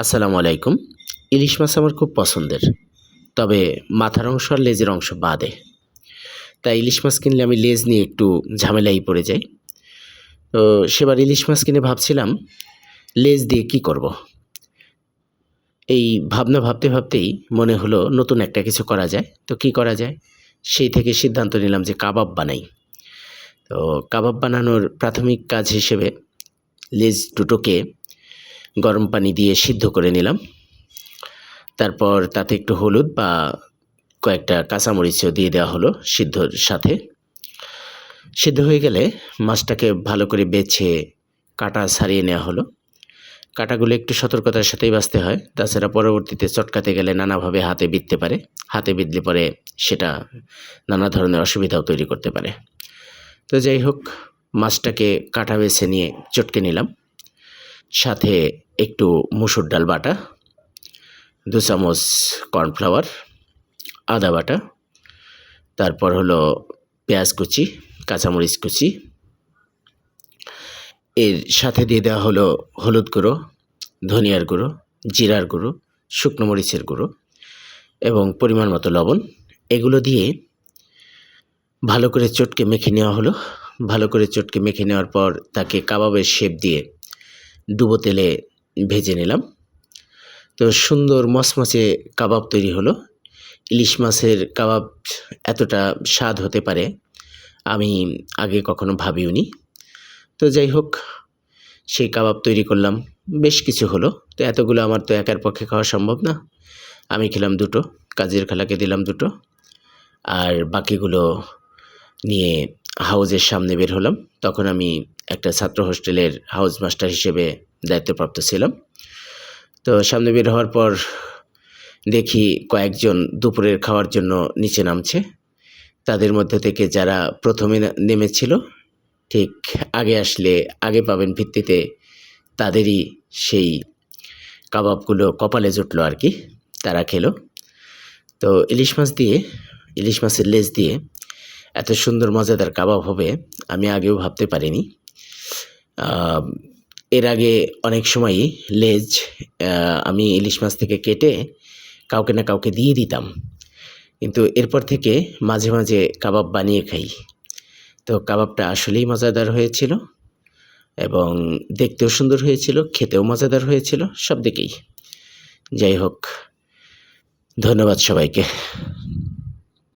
আসসালামু আলাইকুম। ইলিশ মাছ আমার খুব পছন্দের। তবে মাথার অংশ আর লেজের অংশ বাদে। তাই ইলিশ মাছ কিনলে আমি লেজ নিয়ে একটু ঝামেলায় পড়ে যাই। তো সেবার ইলিশ মাছ কিনে ভাবছিলাম লেজ দিয়ে কী করব? এই ভাবনা ভাবতে ভাবতেই মনে হলো নতুন একটা কিছু করা যায়। তো কী করা যায়? সেই থেকে সিদ্ধান্ত নিলাম যে কাবাব বানাই। তো কাবাব বানানোর প্রাথমিক কাজ হিসেবে লেজ দুটোকে গরম পানি দিয়ে সিদ্ধ করে নিলাম। তারপর তাতে একটু হলুদ বা কয়েকটা কাঁচামরিচও দিয়ে দেওয়া হলো সিদ্ধর সাথে। সিদ্ধ হয়ে গেলে মাছটাকে ভালো করে বেছে কাটা ছাড়িয়ে নেওয়া হলো। কাটাগুলো একটু সতর্কতার সাথেই বাছতে হয়, তাছাড়া পরবর্তীতে চটকাতে গেলে নানাভাবে হাতে বিঁধতে পারে। হাতে বিঁধলে পরে সেটা নানা ধরনের অসুবিধাও তৈরি করতে পারে। তো যাই হোক, মাছটাকে কাটা বেছে নিয়ে চটকে নিলাম। সাথে একটু মুসুর ডাল বাটা, 2 চামচ কর্নফ্লাওয়ার, আদা বাটা, তারপর হলো পেঁয়াজ কুচি, কাঁচামরিচ কুচি, এর সাথে দিয়ে দেওয়া হলো হলুদ গুঁড়ো, ধনিয়ার গুঁড়ো, জিরার গুঁড়ো, শুকনো মরিচের গুঁড়ো এবং পরিমাণ মতো লবণ। এগুলো দিয়ে ভালো করে চটকে মেখে নেওয়া হলো। ভালো করে চটকে মেখে নেওয়ার পর তাকে কাবাবের শেপ দিয়ে ডুবো তেলে ভেজে নিলাম। তো সুন্দর মচমচে কাবাব তৈরি হলো। ইলিশ মাছের কাবাব এতটা স্বাদ হতে পারে আমি আগে কখনো ভাবিওনি। তো যাই হোক, সেই কাবাব তৈরি করলাম, বেশ কিছু হলো। তো এতগুলো আমার তো একার পক্ষে খাওয়া সম্ভব না। আমি খেলাম 2টো, কাজের খালাকে দিলাম 2টো, আর বাকিগুলো নিয়ে হাউজের সামনে বের হলাম। তখন আমি একটা ছাত্র হোস্টেলের হাউস মাস্টার হিসেবে দায়িত্বপ্রাপ্ত ছিলাম। তো সামনে বের হওয়ার পর দেখি কয়েকজন দুপুরের খাওয়ার জন্য নিচে নামছে। তাদের মধ্যে থেকে যারা প্রথমে নেমেছিল, ঠিক আগে আসলে আগে পাবেন ভিত্তিতে তাদেরই সেই কাবাবগুলো কপালে জুটলো আর কি, তারা খেলো। তো ইলিশ মাছের লেজ দিয়ে এত সুন্দর মজাদার কাবাব হবে আমি আগেও ভাবতে পারিনি। এর আগে অনেক সময়ই লেজ আমি ইলিশ মাছ থেকে কেটে কাউকে না কাউকে দিয়ে দিতাম, কিন্তু এরপর থেকে মাঝে মাঝে কাবাব বানিয়ে খাই। তো কাবাবটা আসলেই মজাদার হয়েছিল এবং দেখতেও সুন্দর হয়েছিল, খেতেও মজাদার হয়েছিল, সব দিকেই। যাই হোক, ধন্যবাদ সবাইকে।